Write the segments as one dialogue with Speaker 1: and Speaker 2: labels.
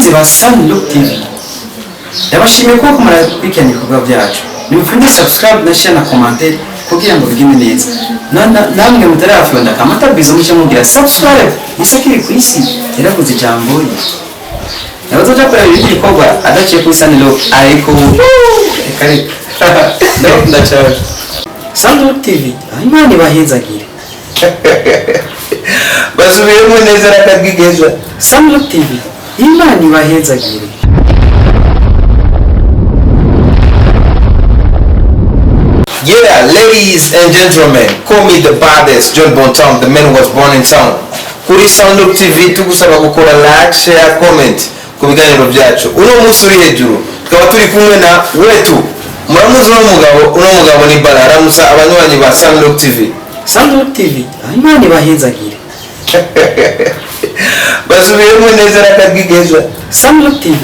Speaker 1: bakunzi ba Sunlook TV ndabashimiye ko kumara weekend ibikorwa byacu nimufunde subscribe na share na comment kugira ngo bigende neza namwe mutarafyonda kamatabizo mucyo mugira subscribe isakiri ku isi yaravuze ijambo nabazoja kora ibindi bikorwa adaciye kuri Sunlook ariko kare ndachaje Sunlook TV imana ibahezagire
Speaker 2: basubiremo neza rakabwigeza
Speaker 1: Sunlook TV imana ibahezagire.
Speaker 2: Yeah, ladies and gentlemen, call me the baddest John Bontown, the man who was born in town. Kuri Sunlook TV tugusaba gukora like, share, comment ku biganiro byacu. Uno munsi uri hejuru tukaba turi kumwe na wetu muramuzi uno mugabo ni Barara Musa abanywanyi ba Sunlook TV.
Speaker 1: Sunlook TV imana ibahezagire.
Speaker 2: basubiremo neza rakabwigeza
Speaker 1: Sunlook TV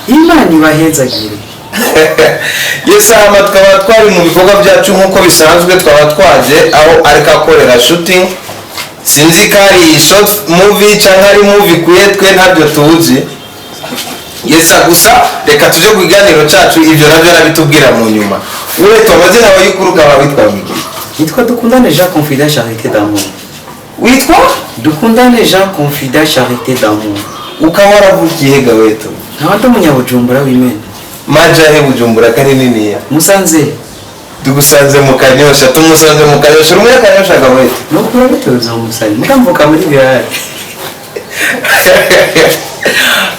Speaker 1: imana ibahezagire.
Speaker 2: Yes, tukaba twari mu bikorwa byacu nkuko bisanzwe twaba twaje aho ariko akorera shooting sinzi kari short movie cyangwa ari movie kuyetwe ntabyo tuzi. Yes, gusa reka tuje kuganiro cyacu ibyo nabyo nabitubwira mu nyuma. Ure twabazina bayikuruka babitwa biki?
Speaker 1: Nitwa Dukundane Jean Confident Charité d'amour.
Speaker 2: Witwa
Speaker 1: Dukundane Jean Confident Charité d'amour.
Speaker 2: Ukawara vukiye gaweto.
Speaker 1: Ntabwo munyabujumbura w'Imena.
Speaker 2: Maja he Bujumbura kari nini ya?
Speaker 1: Musanze.
Speaker 2: Tugusanze mu Kanyosha, tumusanze mu Kanyosha, rumwe Kanyosha gaweto.
Speaker 1: Nokura bitoza mu Musanze. Mukamvuka muri birari.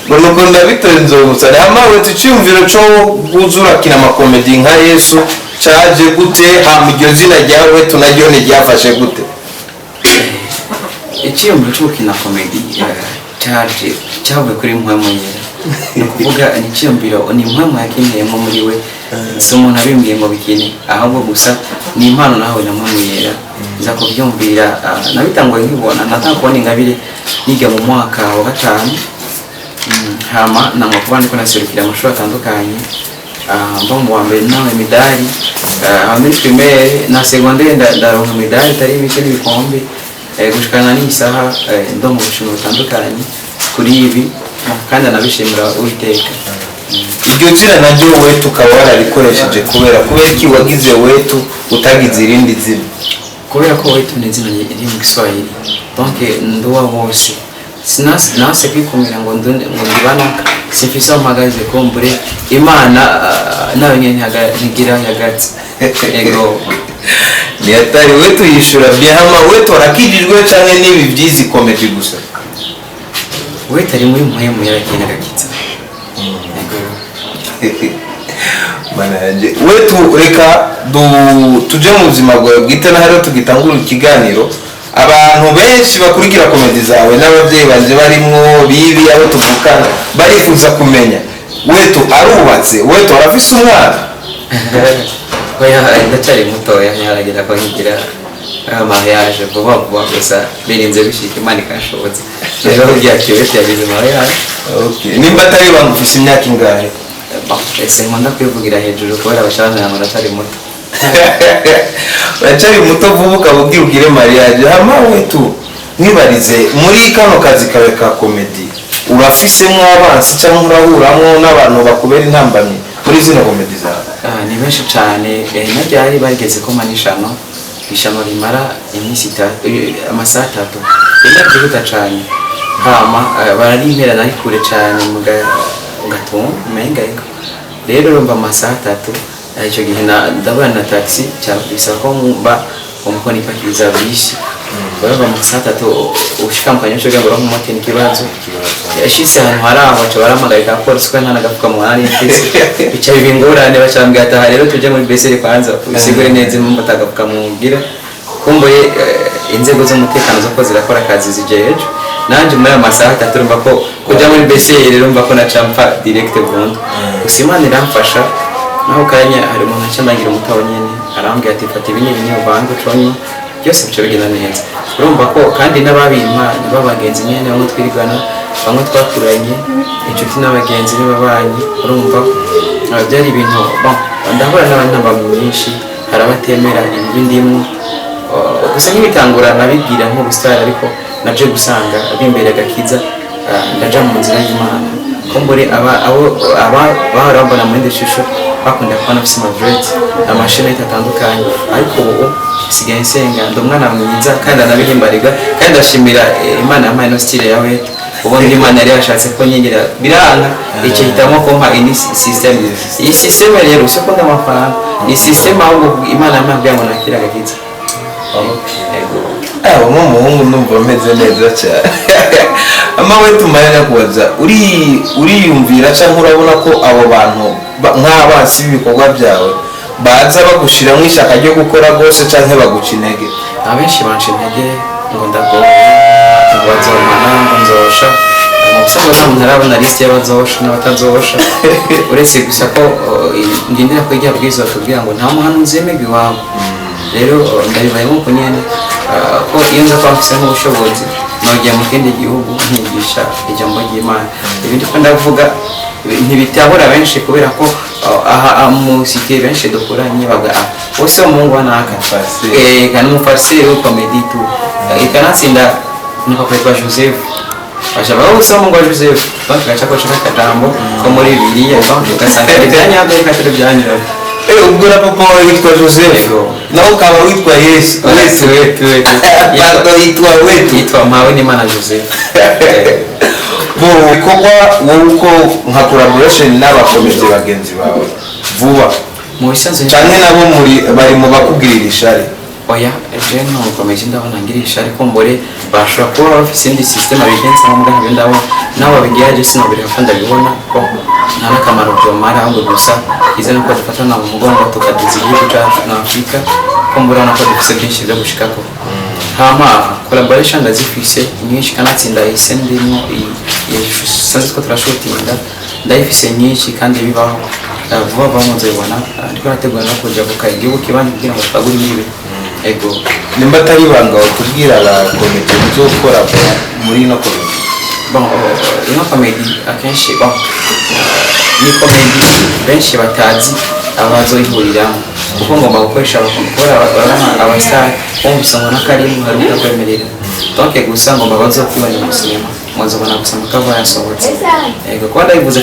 Speaker 2: Gonukunda bitorenzo Musanze. Amawe tucyumviro cyo guzura kina makomedi nka Yesu cyaje gute hamijyo zina ryawe tunajyo ne ryafashe gute?
Speaker 1: Icyumviro cyo kina komedi cyavuye kuri Mpwemuyera. Nukuvuga ni cyumviro ni Mpwemu yakineyemo muri we. Si umuntu abimbwiye ngo bikini ahubwo gusa ni impano nawe na Mpwemuyera. Nza kubyumvira nabitangoye nkibona natakubona ingabire niga mu mwaka wa 5. Hama namukuba ndiko naserukira amashuri atandukanye. Mba mu wa mbere nawe midari muri primaire na secondaire ndaronka midari tari bike n'ibikombe gushikana n'isaha ndo mu bushuno butandukanye kuri ibi kandi nabishimira Uwiteka.
Speaker 2: Iryo zina naryo wetu ukaba wararikoresheje kubera iki wagize wetu utagize irindi zina?
Speaker 1: Kubera ko wetu ni izina riri mu Kiswahili donc nduwa bose sinase kwikumira ngo ndibana sifisa magaze kombure imana nawe nyene ntigira yagatse ego
Speaker 2: ni atari wetu yishura byahama wetu arakijijwe cyane nibi byizi comedy gusa
Speaker 1: wetu ari muri Mpwemu yarakina gakitsa
Speaker 2: manaje wetu reka tuje mu buzima bwawe bwite na haro tugitangura ikiganiro. Abantu benshi bakurikira komedi zawe n'abavyeyi banje barimwo bibi abo tuvukana barifuza kumenya wetu arubatse wetu arafise umwana?
Speaker 1: oya ndacyari mutoya ntiyaragira ko ngira mariage vuba gusa birinze bishika imana ikashobotse rero byakiwe cyabize mariage.
Speaker 2: Okay, nimba atari bangufise imyaka ingahe?
Speaker 1: Ese nkunda kwivugira hejuru kubera abashaka ngo ndacyari muto.
Speaker 2: Bacari muto vubuka bugire mariage. Hama wetu mwibarize muri kano kazi kawe ka comedy urafise mwabansi cyangwa urahuramwo n'abantu bakubera intambamye muri zino comedy zawe?
Speaker 1: Ni benshi cyane naryari bageze ko manishano ishano rimara iminsi 3 amasaha 3 inabyihuta cyane. Hama bararimpera nari kure cyane mu gatumba menga rero rumba amasaha 3 icyo gihe ndabona na taxi cyabisa ko mba umukoni pakiriza bishi baba mu saa 3 ushika mu Kanyosha ngo mu moteni kibazo yashitse ahantu haraho cyo baramagaika polisi ko nta nagafuka mu ari mfise bica bibingurane bacambye ata rero tuje muri beseri kwanza usigure neza mu mutagafuka mu ngira kumboye inzego z'umutekano zo ko zirakora akazi zijeje nanje muri amasaha 3 rumba ko kuja muri beseri rumba ko na champa direct bundi usimana iramfasha naho kanya hari umuntu acandagira umutaho nyene arambwira ati fata ibinyi uvange uconyo byose bice bigenda neza. Urumva ko kandi n'ababimpa babagenzi nyene bamwe twirigana bamwe twakuranye inshuti n'abagenzi n'ababanyi. Urumva byari ibintu ndahura n'abantamba myinshi harabatemera ibindimwe gusa nk'ibitangura nabibwira nk'ubustar ariko naje gusanga abimbere gakiza ndaja mu nzira y'Imana kumbure bahora bambona muri shusho bakunda kubona afise amadirede amashini atandukanye, ariko ubu sigaye nsenga ndi umwana mwiza kandi anabihimbariga kandi ndashimira Imana yampaye no style yawe. Ubundi Imana yari yashatse ko nyingira biranga icyo hitamo kumpa ini system. Iyi system rero sio ko ndamafaranga, iyi system ahubwo Imana yampaye ngo nakira gakiza.
Speaker 2: Umuhungu numva ameze neza cyane. Amawe tumarira kubaza uriyumvira cyangwa urabona ko abo bantu nk'abansi b'ibikorwa byawe baza bagushiramo ishaka ryo gukora rwose cyangwa baguca intege?
Speaker 1: Abenshi banca intege ngo ndagoye ngo bazomana ngo nzosha. Usanga nta muntu arabona lisiti y'abazosha n'abatazosha, uretse gusa ko ndindira ko ijya bwiza batubwira ngo nta muhanuzi yemerwa iwabo. Rero ndabibayemo ko nyene ko iyo nza kuba mfise nk'ubushobozi nogiye mu kindi gihugu nkigisha ijambo ry'Imana. Ibindi ko ndavuga ntibitabura benshi kubera ko aha musike benshi dukuranye baga bose umungu wanaka kandi umufariseri wo comedy tu ikanatsinda nikakwitwa Joseph bashaba bose umungu wa Joseph bakaca ko shaka katambo ko muri Bibiliya ugasanga ibyanya byo byanyura.
Speaker 2: Ubwo na papa witwa Joseph nawe ukaba witwa Yesu.
Speaker 1: Uretse wetu yitwa mpawe n'Imana Joseph.
Speaker 2: Bo bikorwa wowe uko nka collaboration n'abakomedi bagenzi bawe vuba
Speaker 1: mu bisanzwe
Speaker 2: cyane nabo bari mu bakubwirira ishari?
Speaker 1: Oya je no komedi ndabona ngira ishari ko mbore bashobora kuba bafise indi system abigenza mu muganga ndabo nawe bagiyaje sinobere kandi bibona ko nta kamaro byo mara ahubwo gusa ize nuko dufatana mu mugongo tukaduza igihugu cyacu na Afrika ko mbura nako dufise byinshi byo gushikako. Hama collaboration ndazifise nyinshi kanatsinda ise ndimo sanzwe ko turashotinga ndayifise nyinshi kandi bibaho vuba bamuzebona ariko nategura no kujya kuka igihugu kibandi kugira ngo twagure ibi. Ego
Speaker 2: nimba atari banga utubwira la komite zo gukora muri no komite?
Speaker 1: Bon ino komedi akenshi ni komedi benshi batazi abazoyihuriramo kuko ngomba gukoresha abakora abasitari bumvise ngo n'akarimu hari utakwemerera donc gusa ngomba bazokwibanya mu sinema muzobona gusa mukava yasohotse. Ego kuba ndabivuze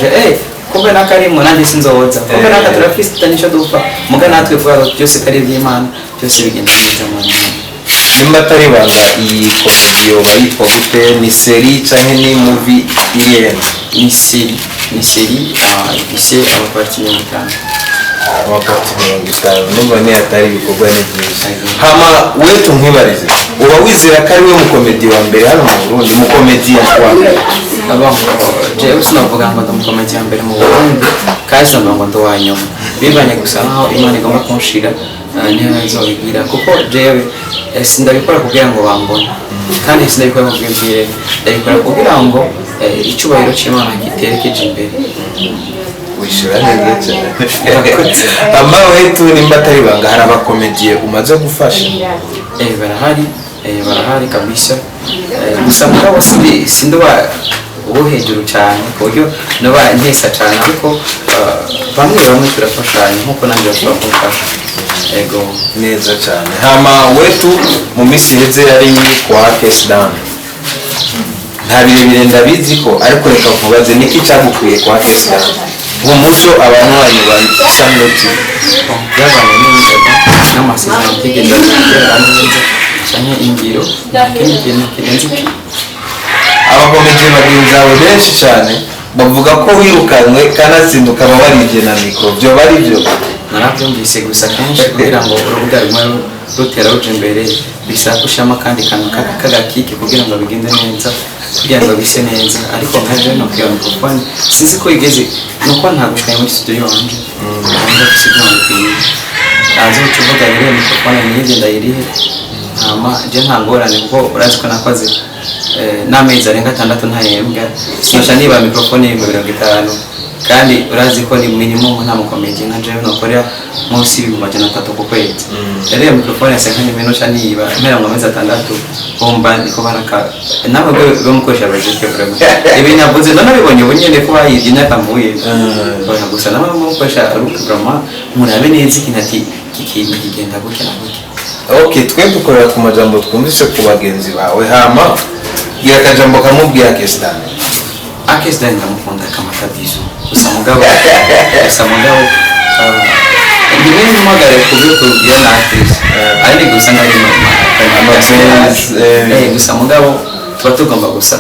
Speaker 1: kumbe n'akarimu nanjye sinzoza kumbe naka turafise tanisho dupfa muga natwe vuga byose kari by'Imana byose bigenda neza mu Imana.
Speaker 2: Nimba atari banga iyi komedi yoba yitwa gute? Ni seri cyangwa ni movie iriye?
Speaker 1: Ni seri ifise abaparti 50.
Speaker 2: Abaparti 50 numva ni atari ibikorwa ni byinshi. Hama wetu nkibarize uba wizera ko ari we mukomedi wa mbere hano mu Burundi, mukomedi wa mbere?
Speaker 1: Jewe sinavuga ngo ndamukomedi wa mbere mu Burundi kandi ngo ndo wanyuma bibanye gusa naho Imana igomba kunshira niyo nzobigira kuko jewe sindabikora kugira ngo bambone kandi sindabikora ngo bwibwire ndabikora kugira ngo icyubahiro cy'Imana giterekeje imbere.
Speaker 2: Wishura neza cyane. Amba wetu nimba atari banga hari abakomediye umaze gufasha?
Speaker 1: Barahari kabisa gusa mugabo sinduba ubu hejuru cyane ku buryo noba ntesa cyane ariko bamwe turafashanya nkuko nanjye bafasha. Ego
Speaker 2: neza cyane. Hama wetu mu minsi heze yari kwa Case Down nta birebire ndabizi ko ariko reka kubaze niki cyagukwiye kwa Case Down umuco abantu banyu basanoti
Speaker 1: byabanye n'amasezerano y'igenda neza cyane ingiro kandi kintu kirenze
Speaker 2: abakomedi bagenzi bawe benshi cyane bavuga ko wirukanwe kanazinduka babarije na mikro byo bari byo?
Speaker 1: Narabyumvise gusa kenshi kugira ngo urubuga rumwe rutera ruje imbere bisaba gushama kandi kantu kagakike kugira ngo bigende neza kugira ngo bise neza ariko nkaje no kwiyo mikrofone sinzi ko igeze nuko nta gushika muri studio wanje ntabwo bisigaye kwiye azo tuvuga rero mikrofone niye ndayirihe hama je ntangorane kuko urazi ko nakoze n'amezi arenga 6 ntahembwa sinasha niba mikrofone 50 kandi urazi ko ni minimum nta mukomedi nka je no korea munsi y'ibihumbi 300 ku kwezi. Rero iyo mikrofone yasenga ni meno cyane yiba mpera mu mezi 6 bomba niko baraka nabo bwo mukoresha logique vraiment ibi navuze nabibonye ubunyene ko bayivye nyakambuye bana gusa nabo mukoresha logique vraiment murabe neza ikintu kikintu kigenda gutya na gutya.
Speaker 2: Okay, twe dukorera ku majambo twumvise ku bagenzi bawe hama gira kajambo kamubwira Case Down.
Speaker 1: Case Down ndamukunda kama bamwita bizu gusa mugabo rimwe n'umuhagare ku byo tubwira na actrice ariko gusa ngari gusa mugabo tuba tugomba gusa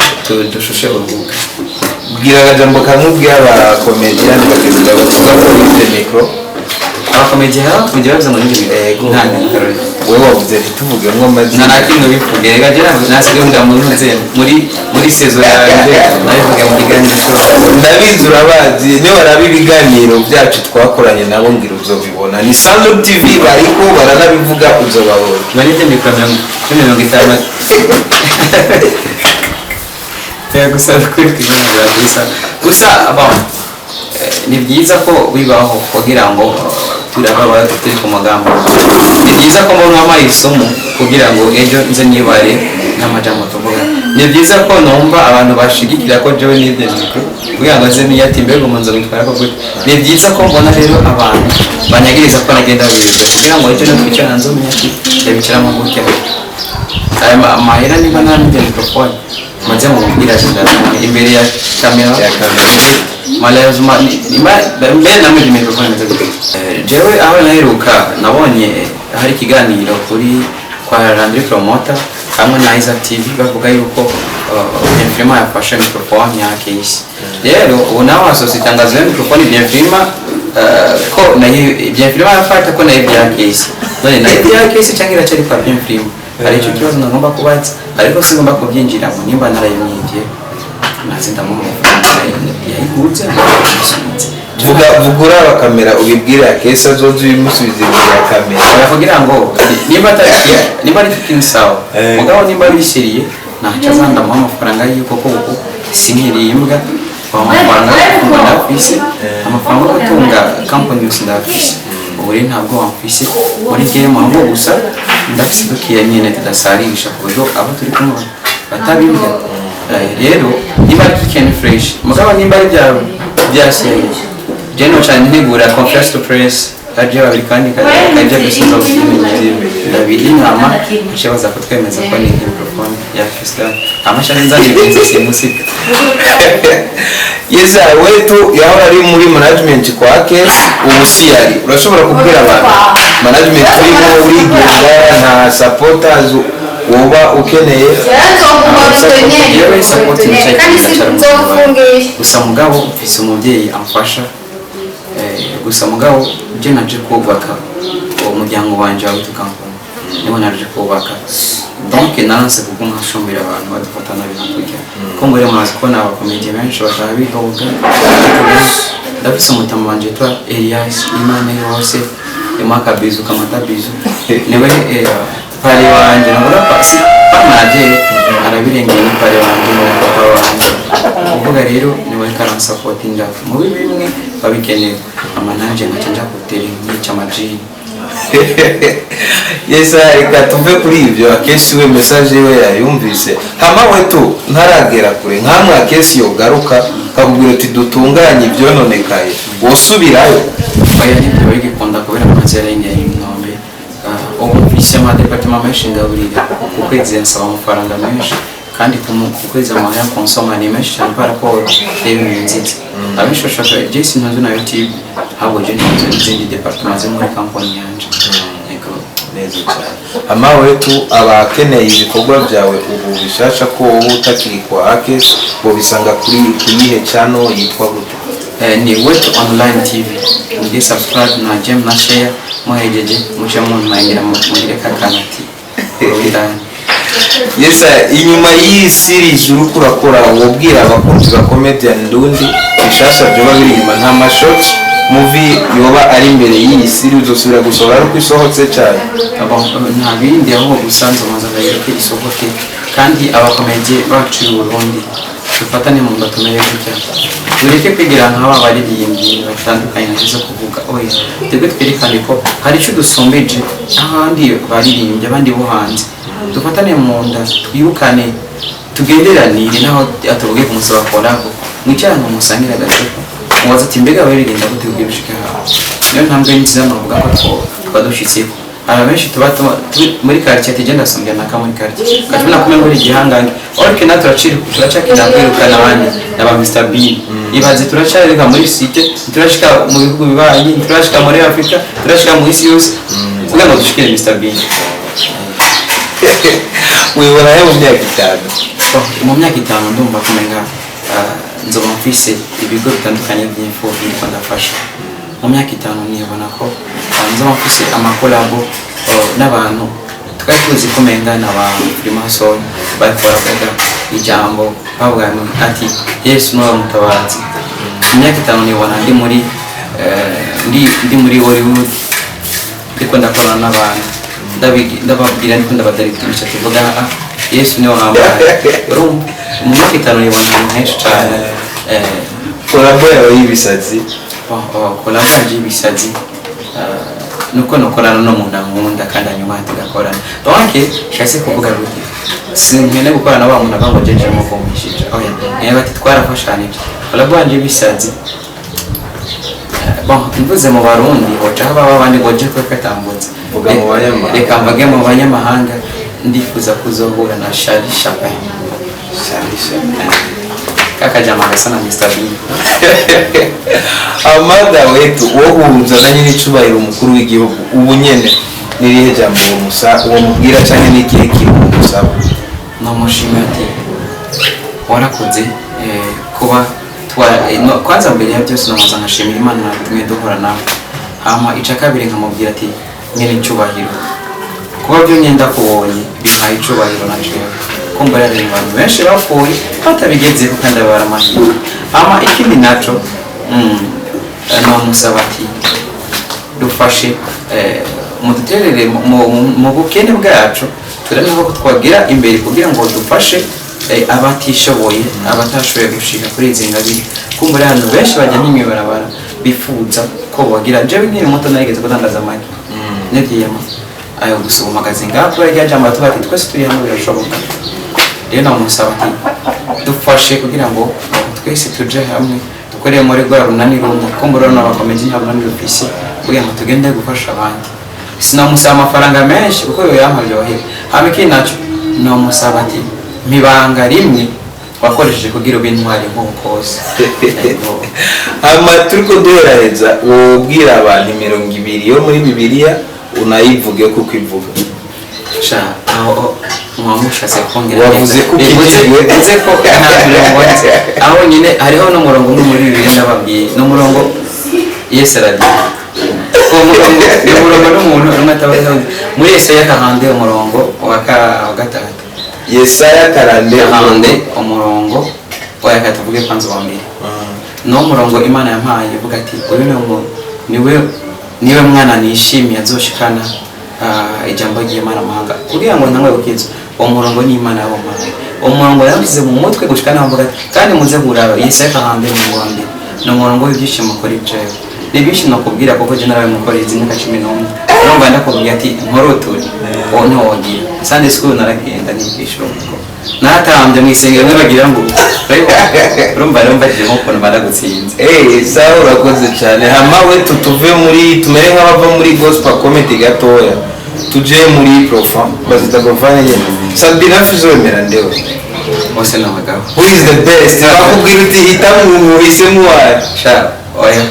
Speaker 1: dushushe urubuga
Speaker 2: bwira akajambo kamwe ubwira abakomediyani bakizira batuza kuri mikoro
Speaker 1: abakomediyani kugira bavuze ngo n'ibyo
Speaker 2: wowe wavuze ntituvuge ngo amazina
Speaker 1: nta kintu bivuge gagera nasigaye mbwa muri sezo yanjye nabivuga mu kiganiro
Speaker 2: ndabizi urabazi niyo baraba ibiganiro byacu twakoranye nabo ngira uzobibona ni Sando TV bariko baranabivuga uzobabona
Speaker 1: barite mikoro 50 gusa kuri kiganiro gusa ni byiza ko bibaho kugira ngo turababa turi ku magambo ni byiza ko mbona amayisomo kugira ngo ejo nze nibare n'amajambo tuvuga ni byiza ko numva abantu bashigikira ko jewe n'idemiko kugira ngo nze niyati mbego munzo bitwara ko gute ni byiza ko mbona rero abantu banyagiriza ko nagenda bize kugira ngo ejo no kwicara nzo myaki yabicara mu gutya aya mahera niba nta mikrofone maze mu mbira imbere ya kamera malheureusement mbere namwe mikrofone jewe aho naheruka nabonye hari ikiganiro kuri kwa Landry Promoter hamwe na Isaac TV bavuga yuko Bienfirma yafashe mikrofone ya Case rero ubu nawe asositangazo ya mikrofone Bienfirma ko nayo Bienfirma yafata ko nayo bya Case none nayo bya Case cyangwa iracari kwa Bienfirma hari icyo kibazo ngomba kubaza ariko singomba kubyinjira mu nimba narayimwivye nazinda mu yayiguze
Speaker 2: vugura abakamera ubibwira Case azoza ubimusubiza imbere ya kamera
Speaker 1: kugira ngo nimba ari ikintu sawa mugabo nimba bishyiriye ntacyo azandamo amafaranga y'uko koko sinkirimbwa amafaranga ndafise amafaranga yo gutunga company yose ndafise ubu rero ntabwo wamfise muri game ahubwo gusa ndafise dukiya nyine tudasarisha ku buryo abo turi kumwe batabimbwa rero nimba ari ikintu fresh mugabo nimba ari byaseye jeno cyane ntegura conference to press kaje babiri kandi kaje gusiza David inama cyabaza ko twemeza ko ni microphone ya Christian amashari nzani binzi musika
Speaker 2: yesa wetu yahora ari muri management kwa Case ubusiyari urashobora kubwira abantu management irimo urigenda na supporters woba ukeneye
Speaker 1: gusa mugabo ufise umubyeyi amfasha gusa mugabo je naje kubaka umuryango wanje wa tukampani nibo naje kubaka donc nanse kuko nkashombera abantu badufata nabi nakujya ko muri murazi ko n'abakomedi benshi bashaka bihoga ndafise umutama wanje twa Elias Imana yose imaka bizu kamata bizu niwe pale wanje nabura pasi panaje arabirengeye ni pale wanje no papa wanje uvuga rero niwe karan supporting ndafu mu bimwe babikeneye amananje ngacanja kutera nk'ica majini
Speaker 2: yesa reka tuve kuri ibyo Case we message we yayumvise hama wetu ntaragera kure nkamwe Case yogaruka kakubwira ati dutunganye ibyononekaye wosubirayo
Speaker 1: baya nibyo bigikunda kubera amatsera y'indombe ofisi ya departement meshinga burira ukwezi nsaba amafaranga menshi kandi kukwezi amahera konsoma ni menshi cyane para ko rero nzinzi abishoshoka Jason ntazo na YouTube habo je n'izindi departement zo muri company yanje yego
Speaker 2: neza cyane ama wetu abakeneye ibikorwa byawe ubu bishasha ko wowe utakiri kwa Case bo bisanga kuri kuyihe channel yitwa gute
Speaker 1: ni Wetu Online TV ndi subscribe na gem na share muhejeje muce mu mayira muri kakanati
Speaker 2: yesa inyuma y'iyi series uri kurakora wobwira abakunzi ba comedian ndundi bishasha byo babiri nyuma nta mashot movie yoba ari imbere y'iyi series uzosubira gusohora ariko isohotse cyane
Speaker 1: nta bindi aho gusanza mazana yake isohoke kandi abakomedie bacu Burundi dufatane mu batumere gutya ureke kwigira nk'aba baririmbyi batandukanye nziza kuvuga oya twebwe twerekane ko hari icyo dusombeje ahandi baririmbye abandi bo hanze dufatane mu nda twibukane tugenderanire naho atuvuge kumusaba korako mwicarana musangira gato mubaza ati mbega baririnda gute ubwibishike hawe niyo ntambwe nziza navuga ko twadushitseko aba benshi tuba muri quartier tugenda asambya na kamwe quartier kajuna kumwe muri gihangange orike natwe turacakira kwirukana abandi n'aba Mr. B ibaze turacareka muri site turashika mu bihugu bibanyi turashika muri Afrika turashika mu isi yose kugira ngo dushikire Mr Bean.
Speaker 2: wibona yo mu myaka 5
Speaker 1: mu myaka 5 ndumva kumenga nzoba mfise ibigo bitandukanye by'imfubyi ko ndafasha. Mu myaka 5 nibona ko nzoba mfise amakolabo n'abantu twari tuzi kumenga n'abantu Primason bakora kuga ijambo bavuga ati Yesu no mutabazi. Mu myaka 5 nibona ndi muri Hollywood ndiko ndakorana n'abantu ndababwira ndiko ndabadirectisha tuvuga Yesu niwe wambaye mu myaka 5 nibona henshi cyane
Speaker 2: kolabo yawe y'ibisatsi
Speaker 1: kolabo y'ibisatsi nuko nokorana no muntu nkunda kandi anyuma tugakorana donc shase kuvuga ruti sinkene gukorana ba muntu abango jeje mu kumishije oya bati twarafashanije kolabo y'ibisatsi bon mvuze mu Barundi oca haba abandi goje ko katambutse
Speaker 2: vuga mu banyamahanga
Speaker 1: reka mvuge mu banyamahanga ndifuza kuzohura na Charlie Chaplin. Kaka jamaa sana Mr Bean.
Speaker 2: Amada wetu wo uzananye n'icubahiro umukuru w'igihugu ubu nyene nirihe jambo uwo mubwira cyane n'ikihe kintu musaba
Speaker 1: no mushimira ati warakoze kuba kwanza mbere ya byose namuza nkashimira Imana tumwe duhura nawe hama ica kabiri nkamubwira ati nyene icubahiro kuba byo nyenda kubonye bihaye icubahiro na jewe kumbara abantu benshi bapfuye batabigeze kandi baramahirwe ama ikindi naco no musaba ati dufashe muduterere mu bukene bwacu turanaho ko twagira imbere kugira ngo dufashe abatishoboye abatashoboye gushika kuri izi ngabiri kumbara abantu benshi bajya n'imibarabara bifuza ko bagira jewe nkiri muto narigeze kudandaza amagi n'igiyema ayo gusoma magazine ngako yajya jambo tubati twese turi hamwe birashoboka rero namusaba ati dufashe kugira ngo twese tuje hamwe dukoreye muri gwa runani rumwe kumbura n'abakomeje ntabwo dufise kugira ngo tugende gufasha abandi sinamusaba amafaranga menshi kuko yo yamaryohera hamike naco namusaba ati mibanga rimwe wakoresheje kugira ubintwari nk'ukose
Speaker 2: turiko duheraheza wobwira abantu 200 yo muri Bibiliya unayivuge kuko ivuga
Speaker 1: sha aho mwamushatse kongera
Speaker 2: wavuze ko ukigiwe
Speaker 1: nze ko nta mirongo aho nyine hariho no murongo muri Bibiliya ndababwiye no murongo Yesu aradi ko murongo n'umuntu umatabaza muri Yesaya 40 umurongo wa 6
Speaker 2: Yesaya 40
Speaker 1: umurongo wa 6 tuvuge kwanza wa mbere no murongo Imana yampaye ivuga ati uyu niwe mwana nishimiye azoshikana ijambo ry'Imana mahanga kugira ngo namwe bukizo umurongo ni Imana yabo mahanga umurongo yavuze mu mutwe gushikana avuga kandi muze kuraba Yesaya 40 umurongo no murongo w'ibyishimo kuri jewe nibishino kubwira koko general mukore izimika 11 urumva ndakubwira ati nkoroturi ntogira Sunday school naragenda nibishiro natambye mwisengero bagira ngo urumva je nko nabara gutsinze
Speaker 2: sawa urakoze cyane hama we tutuve muri tumere nk'abava muri gospel comedy gatoya tuje muri profan bazita profan nyene Sabina fizomera ndewe
Speaker 1: bose n'abagabo
Speaker 2: who is the best bakubwira uti hitamu uhisemo wa
Speaker 1: sha oya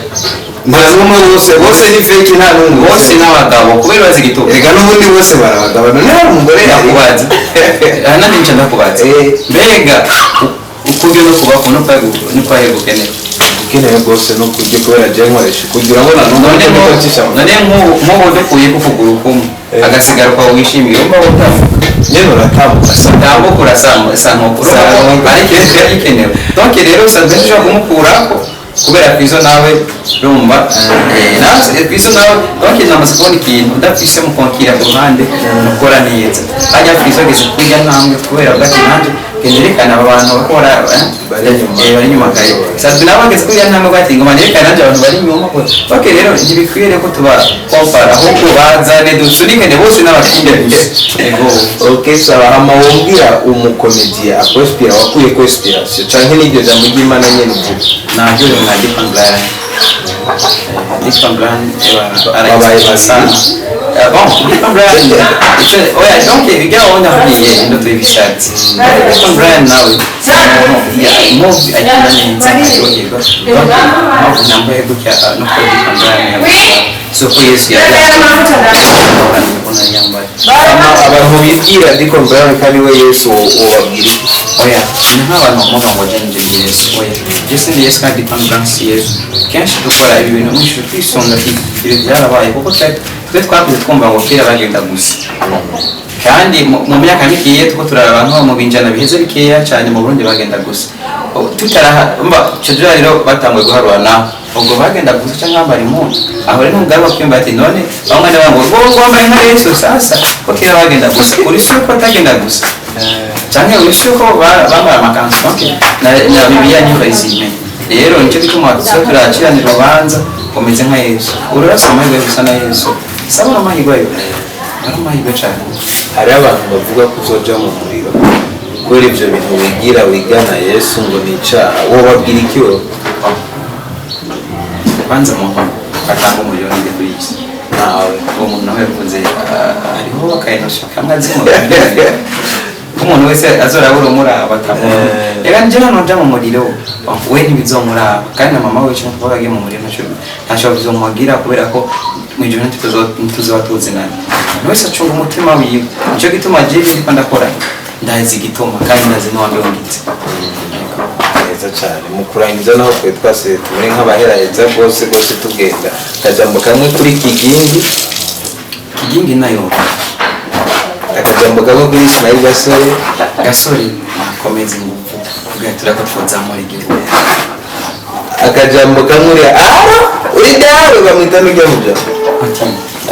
Speaker 2: Mazuma bose ni fake nta numwe
Speaker 1: bose n'abagabo kubera bazi gituko
Speaker 2: ega n'ubundi bose barabagabo none hari umugore
Speaker 1: yakubaza nandi nca ndakubaza mbega ukubyo no kubako no kwahegukene
Speaker 2: ukeneye rwose no kurya kubera je nkoresha kugira ngo
Speaker 1: none nk'ubu dukuye kukuguru kumwe agasigara kwa wishimiye umva utamu
Speaker 2: nyene uratambuka
Speaker 1: tambuka urasamukuru ariko yikenewe donc rero sanzwe nshaka kumukurako kubera kwizo nawe rumba nawe kwizo nawe donc namaze kubona ikintu udafise mu konkira ku ruhande ukora neza ajya kwizo geze kujya namwe kubera ugati nanje kenerekana abantu bakora bari nyuma kayo sanzwe nabageze kujya namwe gati ngo manerekana nanje abantu bari nyuma ko bake rero ntibikwiriye ko tuba kompara ahubwo bazane dusurike bose n'abakinde ego
Speaker 2: okay sawa hama wombwira umukomediye akospira wakuye ko inspiration canke n'iryo jambo ry'Imana nyene uvuga
Speaker 1: najyo nka Dipangran arabaye basana bon Deacon Brian oya donc bijya wabona kuriye indoto y'ibishatsi Deacon Brian nawe movie akina neza aryoherwa mpamvu nambaye gutya no kuri Deacon Brian soko Yesu
Speaker 2: abantu bibwira Deacon Brian kandi we Yesu ubabwira
Speaker 1: oya ni nk'abantu bamuvuga ngo jenje Yesu oya Yesu ni Yesu kandi Deacon Brian si Yesu kenshi dukora ibintu mwinshi twisonga ibyo byarabaye kuko twe twakuze twumva ngo kera bagenda gusa kandi mu myaka mikeya tuko turara abantu mu binjana biheze bikeya cyane mu Burundi bagenda gusa tutaraha mba cyo rero batangwe guharwana ubwo bagenda gusa cyangwa bari mu aho rero ngaruka kwimba ati none bamwe n'abango ngo wambaye nka Yesu sasa ko kera bagenda gusa uri sure ko tagenda gusa cyangwa uri sure ko bambara amakanzu na Bibiliya niyo bayizime rero nicyo gituma turakiranira ubanza umeze nka Yesu urasoma ibyo bisa na Yesu saba amahirwe yo amahirwe cyane
Speaker 2: hari abantu bavuga ko uzoja mu muriro kubera ibyo bintu wigira wigana Yesu ngo ni icyaha wowe babwira iki wowe
Speaker 1: kwanza umuntu atanga umuriro ndi kuri iki nawe umuntu nawe yavuze hariho bakayinosha kamwe azimo umuntu wese azorabura umuraba atamuntu reka njye hano nja mu muriro we ntibizomuraba kandi na mama we cyo kuba bagiye mu muriro ntacyo bizomugira kubera ko mu ijoro ntituzoba tuzinana umuntu wese acunga umutima wiwe nicyo gituma je ndiko ndakora ndazi igituma kandi ndazi n'uwambe wungitse
Speaker 2: neza cyane mu kurangiza naho twe twase tumuri nk'abaheraheza rwose tugenda akajambo kamwe kuri kigingi
Speaker 1: nayo
Speaker 2: akajambo kamwe kuri Ismail gasore
Speaker 1: akomeza ingufu kugira ko twazamura igihugu
Speaker 2: akajambo kamwe uri dawe bamwita n'ujya mu byo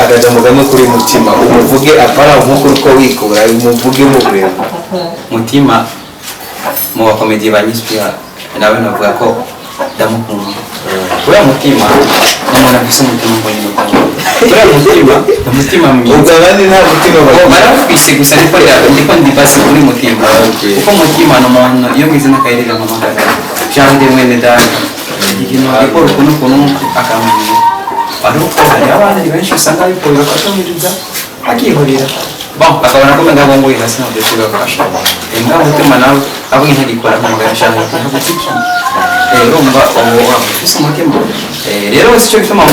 Speaker 2: akajambo kamwe kuri mutima umuvuge apara nk'uko uko wikora umuvuge mu buryo
Speaker 1: mutima mu bakomedi banyishyura nawe navuga ko ndamukunda uriya mutima umuntu afise umutima mbonye umutima mwiza
Speaker 2: ubwo abandi nta mutima
Speaker 1: barafise gusa ndiko ndibase kuri mutima kuko mutima ni umuntu iyo mwize n'akayirega mpamagara cyangwa mwene data ikintu gikora ukuntu akamenya ariko hari abandi benshi usanga bikorera akatumiriza akihorera akabona ko menda ngo hasi ntabwo dushobora gufasha imbwa mutima nawe abo intagikora mpamagara cyane ntabwo urumva ubu ufise umutima rero wese icyo gituma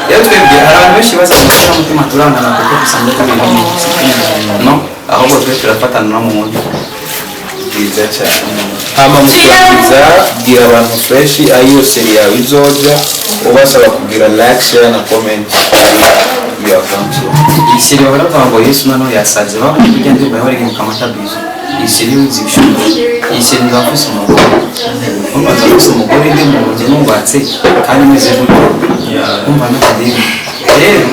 Speaker 1: rero twebwe hari abantu benshi baza gushyira umutima turangana kuko dusanzwe tubiri no ahubwo twe turafatana no mu wundi
Speaker 2: bwiza cyane hama mukurangiza bwira abantu fresh ayo seri yawe izoja ubasaba kugira like share na comment iyo account
Speaker 1: iyi seri baravuga ngo Yesu noneho yasaze bavuga kujya ndi bayo bari mu kamatabizo iyi seri y'izibishumba iyi seri ndafuse umugore umva ndafuse umugore ndi mu nzu nubatse kandi meze gutyo umva n'akadego rero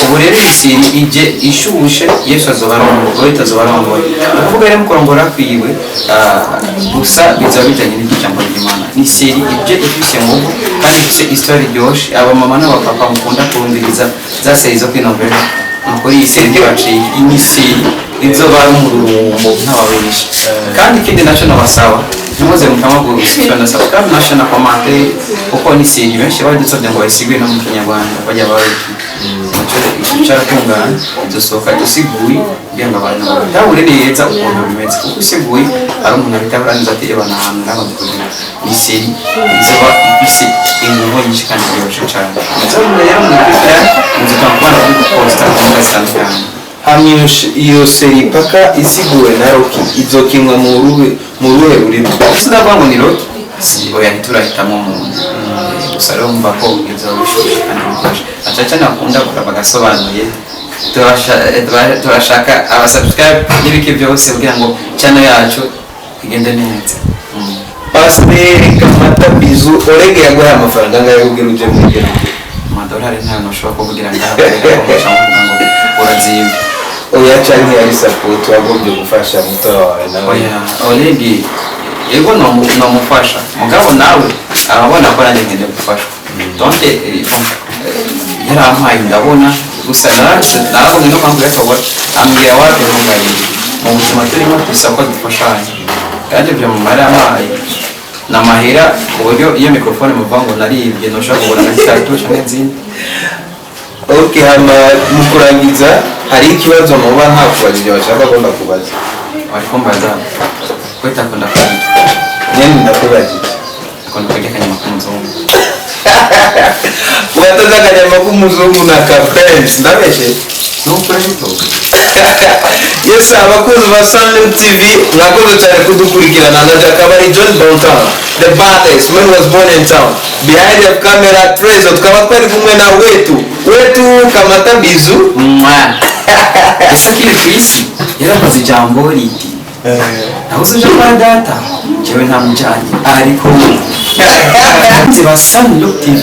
Speaker 1: ubu rero isiri ije ishushe Yesu azobarongora itazobarongora kuvuga rero mukorongora kwiwe gusa bizaba bijanye n'ijambo ry'Imana ni siri ije ifise nguvu kandi ifise histoire ryoshe aba mama n'abapapa mukunda kurundiriza za seri zo kwinovera nuko iyi siri ntibaciye imisiri izoba mu rumbo ntababenisha kandi ikindi naco nabasaba ntimuze mukamaguru na subscribe na comment kuko ni siri benshi badusabye ngo basigwe no mu Kinyarwanda bajya bariki cyaratungana dusohoka dusiguye kugira ngo abantu batabure neza ukuntu bimeze kuko usiguye ari umuntu abitaburangiza ati eba n'ahantu n'abantu kugira ni seri izoba ifise ingufu nyinshi kandi yoroshe cyane nzabona rero mu kwitara muzikanga kubana kuri posta kandi zitandukanye
Speaker 2: hamwe iyo seri paka isiguwe na Rocky izokinwa mu ruhe rurimo
Speaker 1: sinavuga ngo ni Rocky oya ntiturahitamo umuntu gusa rero mva ko izabishushe kandi bifasha acaca nakunda bagasobanuye turashaka abasubscribe n'ibiki byose kugira ngo channel yacu igende neza
Speaker 2: Pastor Kamatabizu orege yaguhaye amafaranga angahe kugira uje mu gihugu
Speaker 1: amadolari ntayo nashobora kuvugira ngaho ngo urazimba
Speaker 2: oya cyane yari support wagombye gufasha mutora wawe nawe
Speaker 1: oya already yego no mufasha mugabo nawe ababona ko nanjye ngende gufasha donc yarampaye ndabona gusa narabonye no kwambura ko ambwira wapi ntugaye mu buzima turimo dusaba dufashanya kandi byo mu maramaye namahera ku buryo iyo microphone muvango naribye no shaka kubona na cyatu cyane nzindi
Speaker 2: Okay, hama mu kurangiza hari ikibazo muba ntakubajije bashaka ko ndakubaza.
Speaker 1: walikombaza kweta kwenda kwenda
Speaker 2: Nini ndakubajije?
Speaker 1: kwenda kujya kanyama k'umuzungu
Speaker 2: Wataza kanyama k'umuzungu na ka French ndabeshe.
Speaker 1: n'ukuri bito
Speaker 2: Yes, abakunzi ba Sunlight TV mwakoze cyane kudukurikirana na Jakabari John Downtown, the baddest man was born in town. Behind the camera Trezo tukaba twari kumwe na wetu Kamata Bizu.
Speaker 1: ese kiri ku isi yarakoze ijambo riti naho uzoja kwa data jewe nta mujanye ariko nzi ba Sunlook TV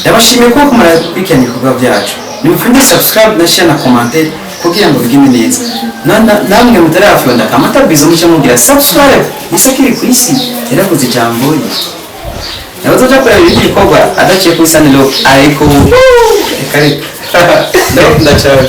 Speaker 1: ndabashimiye ko kumara kwikenya ibikorwa byacu nimufinde subscribe na share na commenter kugira ngo bigime neza namwe mutarafyonda Kamata Bizu muce mugira subscribe ese kiri ku isi yarakoze ijambo riti naho uzoja kureba ibindi bikorwa adaciye kuri Sunlook ariko reka ndakunda cyane